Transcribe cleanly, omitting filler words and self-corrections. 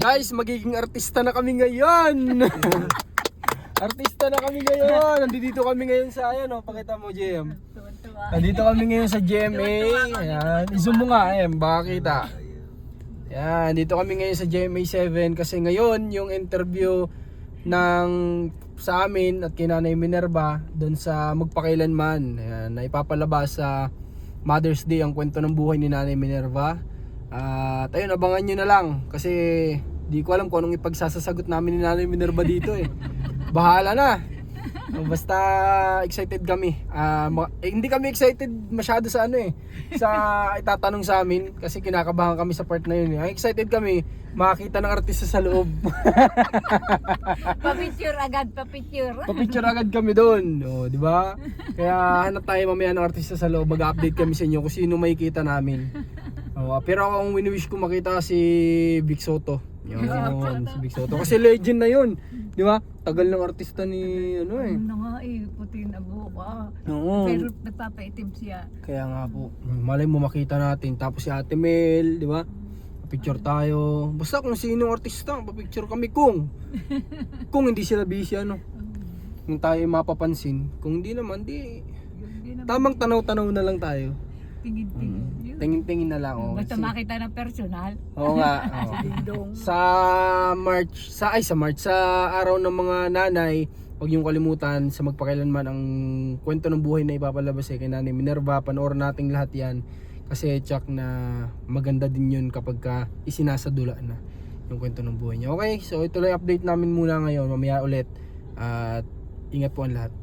Guys, magiging artista na kami ngayon. Artista na kami ngayon. Nandito kami ngayon sa ayan, oh, pakita mo, JM. Nandito kami ngayon sa GMA. Ayan, i-zoom mo nga, baka kita. Ayan, dito kami ngayon sa GMA 7 kasi ngayon yung interview ng sa amin at kay Nanay Minerva doon sa Magpakailanman. Ayan, na ipapalabas sa Mother's Day ang kwento ng buhay ni Nanay Minerva. At ayun, abangan nyo na lang kasi di ko alam kung anong ipagsasasagot namin ni Nanay Minerva dito eh. Bahala na. Basta excited kami. Hindi kami excited masyado sa ano eh, sa itatanong sa amin kasi kinakabahan kami sa part na yun. Ang excited kami makakita ng artista sa loob. Pa-picture agad, pa-picture. Pa-picture agad kami doon, di ba? Kaya hanap tayo mamaya ng artista sa loob. Mag-update kami sa inyo kung sino makikita namin. Pero ako ang wini-wish ko makita si Vic Soto. Yun, si Vic Soto. Kasi legend na yun. Di ba? Tagal ng artista ni ano eh. Ano nga eh, puti na buka. Oo. Pero nagpapaitim siya. Kaya nga po, malay mo makita natin. Tapos si Ate Mel, di ba? Picture tayo. Basta kung sinong artista, papicture kami kung hindi sila busy ano. Kung tayo mapapansin. Kung hindi naman, tamang tanaw-tanaw na lang tayo. Tingin-tingin. Tingin-tingin na lang. Oh. Basta makita ng personal. Oo nga. Sa March, sa araw ng mga nanay, huwag niyong kalimutan sa Magpakailanman ang kwento ng buhay na ipapalabas kay Nanay Minerva. Panoorin natin lahat yan. Kasi check na maganda din yun kapag isinasadula na yung kwento ng buhay niya. Okay, so ito lang update namin muna ngayon. Mamaya ulit. At ingat po ang lahat.